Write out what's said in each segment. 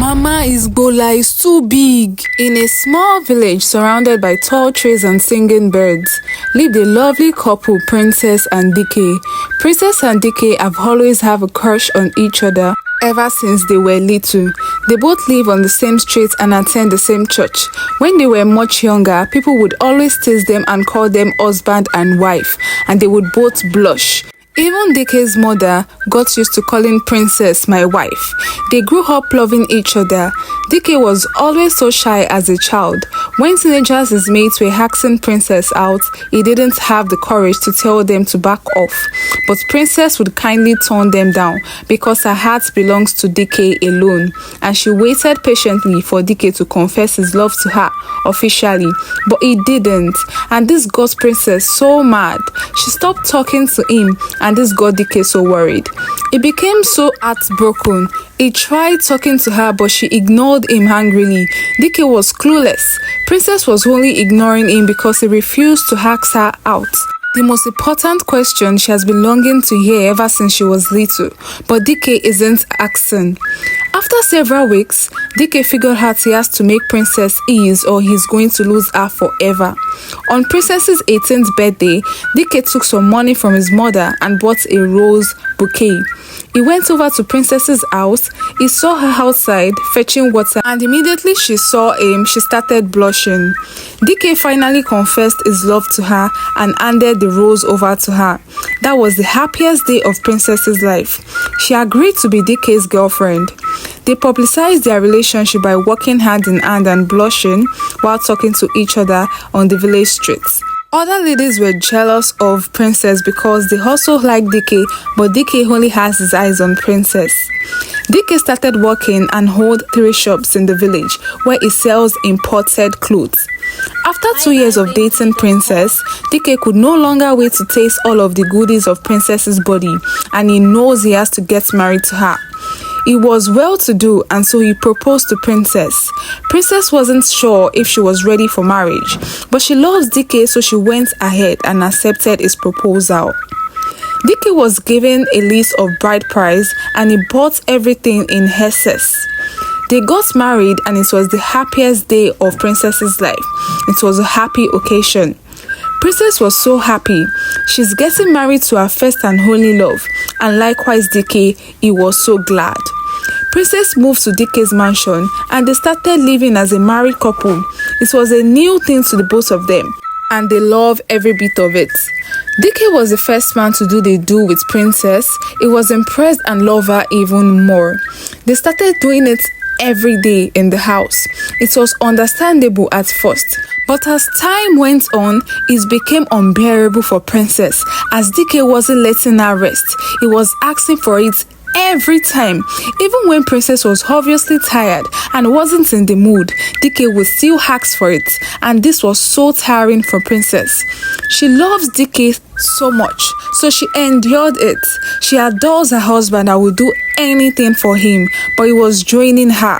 Mama, Gbola is too big. In a small village surrounded by tall trees and singing birds, lived a lovely couple, Princess and Dike. Princess and Dike have always have a crush on each other ever since they were little. They both live on the same street and attend the same church. When they were much younger, people would always tease them and call them husband and wife, and they would both blush. Even Dike's mother got used to calling Princess my wife. They grew up loving each other. Dike was always so shy as a child. When teenagers his mates were asking Princess out, he didn't have the courage to tell them to back off. But Princess would kindly turn them down because her heart belongs to Dike alone, and she waited patiently for Dike to confess his love to her officially. But he didn't, and this got Princess so mad. She stopped talking to him, and this got Dike so worried. He became so heartbroken. He tried talking to her, but she ignored him angrily. Dike was clueless. Princess was only ignoring him because he refused to ask her out. The most important question she has been longing to hear ever since she was little, but Dike isn't asking. After several weeks, Dike figured out he has to make Princess his or he's going to lose her forever. On Princess's 18th birthday, Dike took some money from his mother and bought a rose bouquet. He went over to Princess's house. He saw her outside fetching water, and immediately she saw him, she started blushing. Dike finally confessed his love to her and handed the rose over to her. That was the happiest day of Princess's life. She agreed to be Dike's girlfriend. They publicized their relationship by walking hand in hand and blushing while talking to each other on the village streets. Other ladies were jealous of Princess because they also liked Dike, but Dike only has his eyes on Princess. Dike started working and hold 3 shops in the village where he sells imported clothes. After 2 years of dating Princess, Dike could no longer wait to taste all of the goodies of Princess's body, and he knows he has to get married to her. He was well-to-do, and so he proposed to Princess. Princess wasn't sure if she was ready for marriage, but she loves Dike, so she went ahead and accepted his proposal. Dike was given a list of bride price, and he bought everything in excess. They got married, and it was the happiest day of Princess's life. It was a happy occasion. Princess was so happy. She's getting married to her first and only love, and likewise Dike, he was so glad. Princess moved to Dike's mansion, and they started living as a married couple. It was a new thing to the both of them, and they love every bit of it. Dike was the first man to do the do with Princess. He was impressed and loved her even more. They started doing it every day in the house. It was understandable at first, but as time went on, it became unbearable for Princess as Dike wasn't letting her rest. He was asking for it every time. Even when Princess was obviously tired and wasn't in the mood, Dike would still ask for it, and this was so tiring for Princess. She loves Dike so much, so she endured it. She adores her husband and would do anything for him, but it was draining her.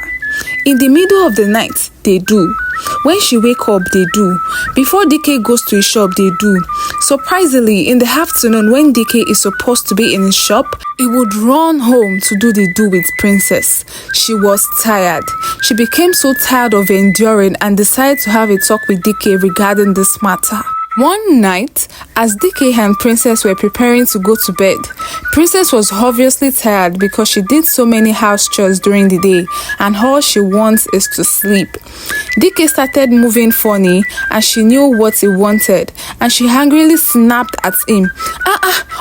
In the middle of the night, they do. When she wake up, they do. Before Dike goes to his shop, they do. Surprisingly, in the afternoon when Dike is supposed to be in his shop, he would run home to do the do with Princess. She was tired. She became so tired of enduring and decided to have a talk with Dike regarding this matter. One night, as Dike and Princess were preparing to go to bed, Princess was obviously tired because she did so many house chores during the day, and all she wants is to sleep. Dike started moving funny, and she knew what he wanted, and she angrily snapped at him.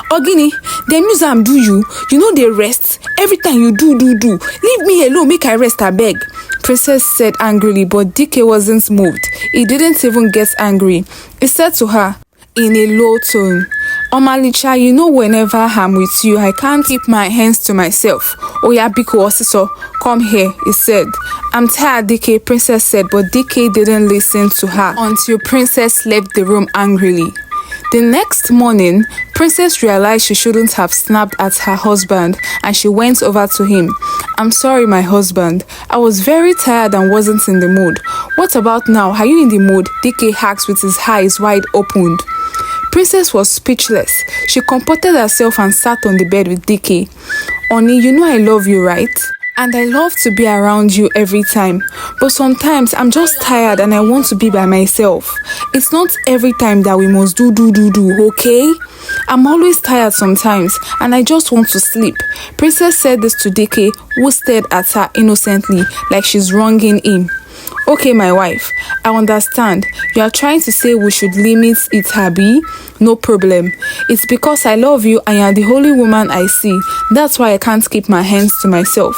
Ogini, dem use am do you? You know they rest. Every time you do. Leave me alone, make I rest, abeg. Princess said angrily, but Dike wasn't moved. He didn't even get angry. He said to her in a low tone, Omalicha, you know whenever I'm with you, I can't keep my hands to myself. Oya biko osiso, come here, he said. I'm tired, Dike, Princess said, but Dike didn't listen to her until Princess left the room angrily. The next morning, Princess realized she shouldn't have snapped at her husband, and she went over to him. I'm sorry, my husband. I was very tired and wasn't in the mood. What about now? Are you in the mood? Dike asked with his eyes wide opened. Princess was speechless. She comported herself and sat on the bed with Dike. Honey, you know I love you, right? and I love to be around you every time. But sometimes I'm just tired and I want to be by myself. It's not every time that we must do, okay? I'm always tired sometimes and I just want to sleep. Princess said this to Dike, who stared at her innocently like she's wronging him. Okay, my wife, I understand. You are trying to say we should limit it, Habi. No problem. It's because I love you and you are the only woman I see. That's why I can't keep my hands to myself.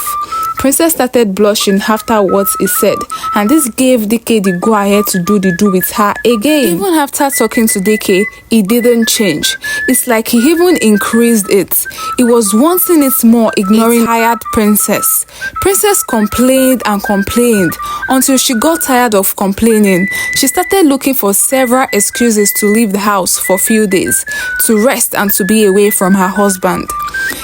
Princess started blushing after what he said, and this gave Dike the go-ahead to do the do with her again. Even after talking to Dike, he didn't change. It's like he even increased it. He was wanting it more, ignoring tired Princess. Princess complained and complained until she got tired of complaining. She started looking for several excuses to leave the house for a few days, to rest and to be away from her husband.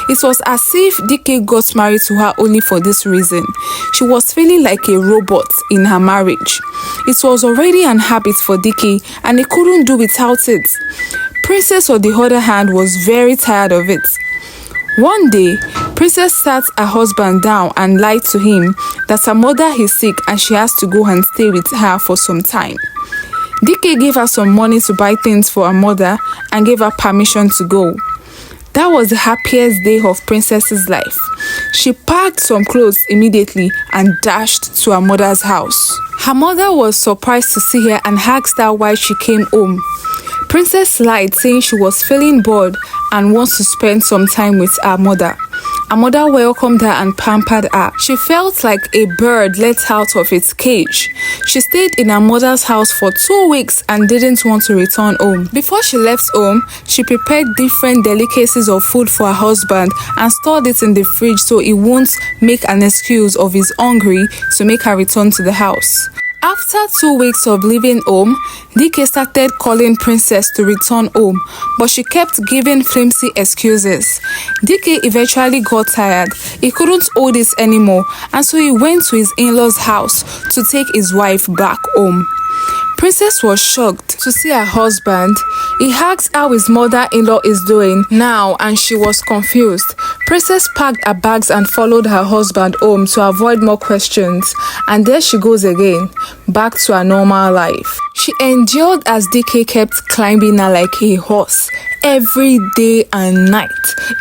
It was as if Dike got married to her only for this reason. She was feeling like a robot in her marriage. It was already an habit for Dike and he couldn't do without it. Princess, on the other hand, was very tired of it. One day, Princess sat her husband down and lied to him that her mother is sick and she has to go and stay with her for some time. Dike gave her some money to buy things for her mother and gave her permission to go. That was the happiest day of Princess's life. She packed some clothes immediately and dashed to her mother's house. Her mother was surprised to see her and asked her why she came home. Princess lied, saying she was feeling bored and wants to spend some time with her mother. Her mother welcomed her and pampered her. She felt like a bird let out of its cage. She stayed in her mother's house for 2 weeks and didn't want to return home. Before she left home, she prepared different delicacies of food for her husband and stored it in the fridge so he won't make an excuse of his hungry to make her return to the house. After 2 weeks of leaving home, Dike started calling Princess to return home, but she kept giving flimsy excuses. Dike eventually got tired. He couldn't hold it anymore, and so he went to his in-laws' house to take his wife back home. Princess was shocked to see her husband. He asked how his mother-in-law is doing now and she was confused. Princess packed her bags and followed her husband home to avoid more questions. And there she goes again, back to her normal life. She endured as Dike kept climbing her like a horse every day and night,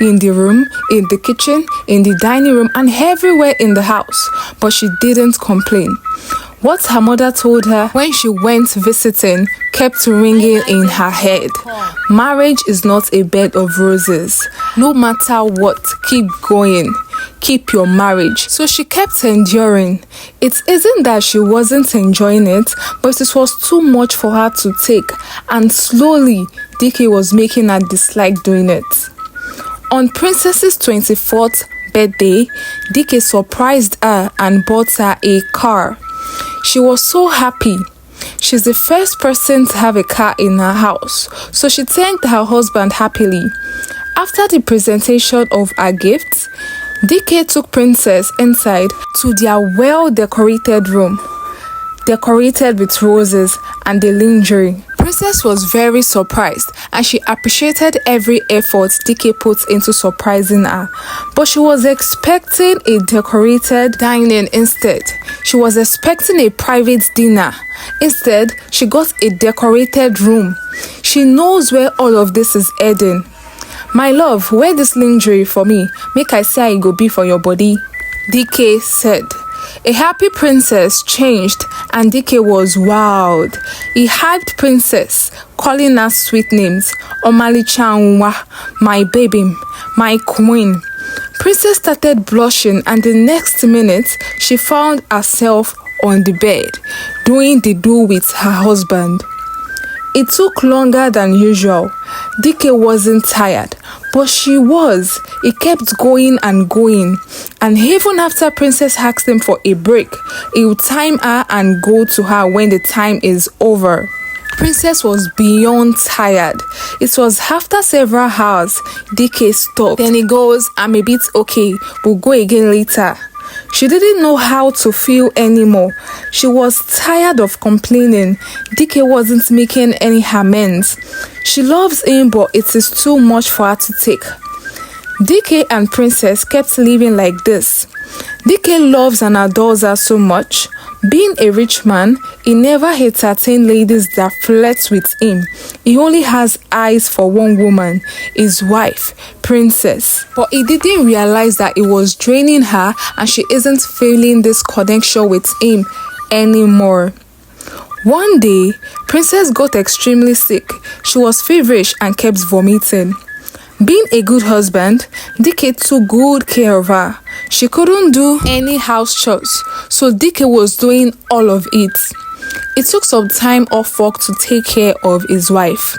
in the room, in the kitchen, in the dining room, and everywhere in the house. But she didn't complain. What her mother told her when she went visiting kept ringing in her head. Marriage is not a bed of roses. No matter what, keep going. Keep your marriage. So she kept enduring. It isn't that she wasn't enjoying it, but it was too much for her to take. And slowly, Dike was making her dislike doing it. On Princess's 24th birthday, Dike surprised her and bought her a car. She was so happy. She's the first person to have a car in her house, so she thanked her husband happily. After the presentation of her gifts, Dike took Princess inside to their well-decorated room, decorated with roses and the lingerie. Princess was very surprised and she appreciated every effort Dike put into surprising her. But she was expecting a decorated dining instead. She was expecting a private dinner. Instead, she got a decorated room. She knows where all of this is heading. My love, wear this lingerie for me. Make I say I go be for your body, Dike said. A happy Princess changed and Dike was wowed. He hyped Princess, calling her sweet names. Omalicha, my baby, my queen. Princess started blushing and the next minute, she found herself on the bed, doing the do with her husband. It took longer than usual. Dike wasn't tired, but she was. He kept going and going. And even after Princess asked him for a break, he would time her and go to her when the time is over. Princess was beyond tired. It was after several hours, Dike stopped. Then he goes, I'm a bit okay. We'll go again later. She didn't know how to feel anymore. She was tired of complaining. Dike wasn't making any amends. She loves him, but it is too much for her to take. DK and Princess kept living like this. DK loves and adores her so much. Being a rich man, he never entertains ladies that flirt with him. He only has eyes for one woman, his wife, Princess. But he didn't realize that it was draining her and she isn't feeling this connection with him anymore. One day, Princess got extremely sick. She was feverish and kept vomiting. Being a good husband, DK took good care of her. She couldn't do any house chores, so DK was doing all of it. It took some time off work to take care of his wife.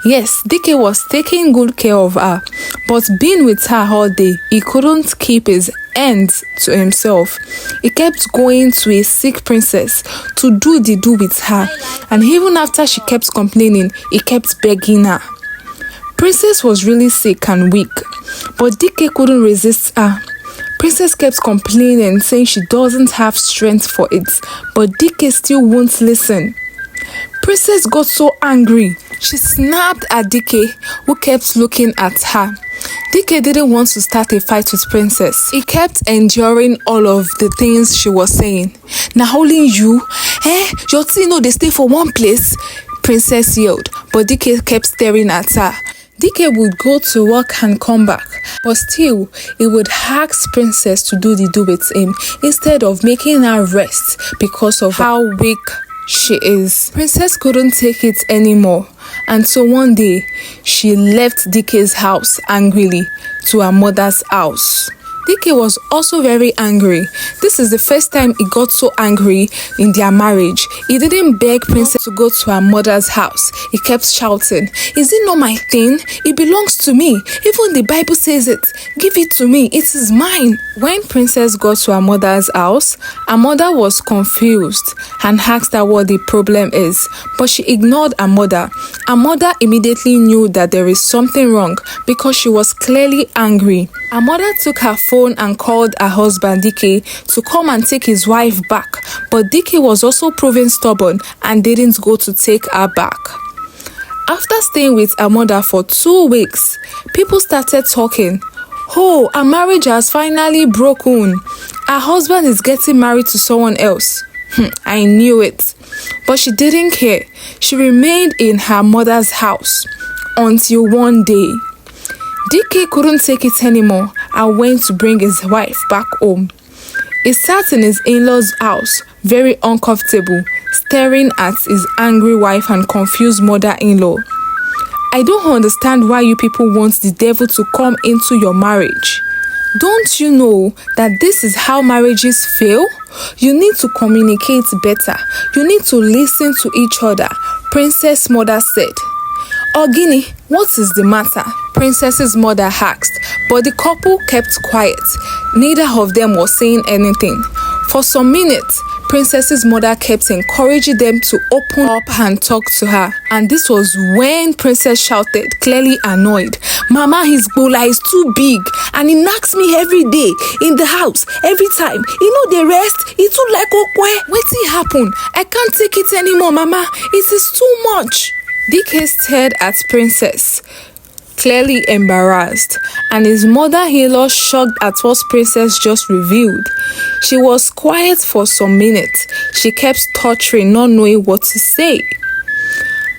Yes, DK was taking good care of her, but being with her all day, he couldn't keep his ends to himself. He kept going to a sick princess to do with her, and even after she kept complaining, he kept begging her. Princess was really sick and weak, but DK couldn't resist her. Princess kept complaining, saying she doesn't have strength for it, but DK still won't listen. Princess got so angry. She snapped at DK, who kept looking at her. DK didn't want to start a fight with Princess. He kept enduring all of the things she was saying. "Now only you, your tea no dey stay for one place," Princess yelled, but DK kept staring at her. DK would go to work and come back, but still, he would ask Princess to do with him instead of making her rest because of how weak she is. Princess couldn't take it anymore, and so one day, she left DK's house angrily to her mother's house. DK was also very angry. This is the first time he got so angry in their marriage. He didn't beg Princess to go to her mother's house. He kept shouting, "Is it not my thing? It belongs to me. Even the Bible says it. Give it to me. It is mine." When Princess got to her mother's house, her mother was confused and asked her what the problem is, but she ignored her mother. Her mother immediately knew that there is something wrong because she was clearly angry. Her mother took her phone and called her husband DK to come and take his wife back, but DK was also proving stubborn and didn't go to take her back. After staying with her mother for 2 weeks, people started talking. "Oh, her marriage has finally broken. Her husband is getting married to someone else." I knew it. But she didn't care. She remained in her mother's house until one day, DK couldn't take it anymore and went to bring his wife back home. He sat in his in-laws' house, very uncomfortable, staring at his angry wife and confused mother-in-law. "I don't understand why you people want the devil to come into your marriage. Don't you know that this is how marriages fail? You need to communicate better. You need to listen to each other," Princess' mother said. "Ogini, what is the matter?" Princess's mother asked, but the couple kept quiet. Neither of them was saying anything. For some minutes, Princess's mother kept encouraging them to open up and talk to her. And this was when Princess shouted, clearly annoyed, "Mama, his Gbola is too big and he knocks me every day in the house, every time. He know the rest, he too like okwe. Wetin happen? I can't take it anymore, Mama. It is too much." DK stared at Princess, clearly embarrassed, and his mother-in-law shocked at what Princess just revealed. She was quiet for some minutes. She kept stuttering, not knowing what to say.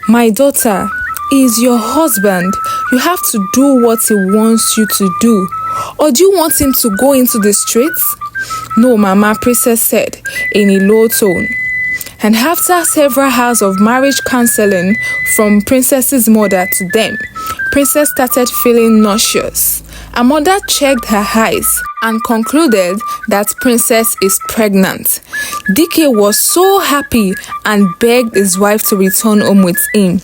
"My daughter, he is your husband. You have to do what he wants you to do. Or do you want him to go into the streets?" "No, Mama," Princess said in a low tone. And after several hours of marriage counseling from Princess's mother to them, Princess started feeling nauseous. Her mother checked her eyes and concluded that Princess is pregnant. DK was so happy and begged his wife to return home with him.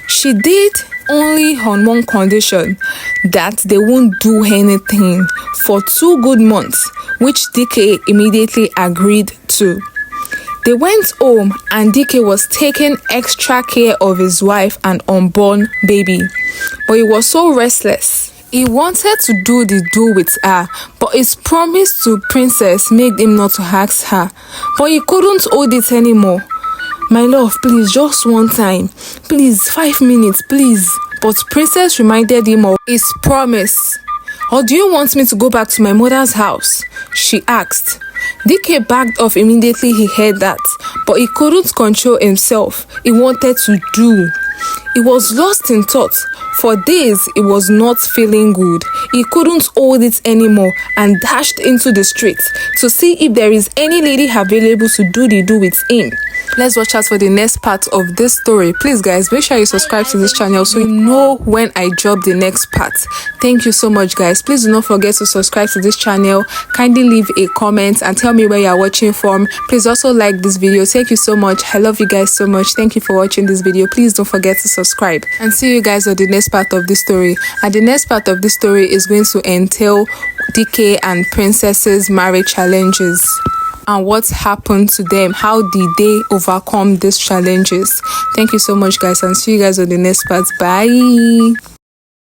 She did only on one condition, that they won't do anything for 2 good months, which DK immediately agreed to. They went home and DK was taking extra care of his wife and unborn baby. But he was so restless. He wanted to do with her, but his promise to Princess made him not to ask her. But he couldn't hold it anymore. "My love, please, just one time. Please, 5 minutes, please." But Princess reminded him of his promise. Or do you want me to go back to my mother's house? She asked. DK backed off immediately he heard that, but he couldn't control himself. He wanted to do. He was lost in thought. For days, he was not feeling good. He couldn't hold it anymore and dashed into the streets to see if there is any lady available to do the do with him. Let's watch out for the next part of this story. Please guys, make sure you subscribe to this channel so you know when I drop the next part. Thank you so much guys. Please do not forget to subscribe to this channel. Kindly leave a comment and tell me where you are watching from. Please also like this video. Thank you so much. I love you guys so much. Thank you for watching this video. Please don't forget to subscribe and see you guys on the next part of this story. And the next part of this story is going to entail DK and Princess's marriage challenges and what happened to them. How did they overcome these challenges? Thank you so much guys, and see you guys on the next part. Bye.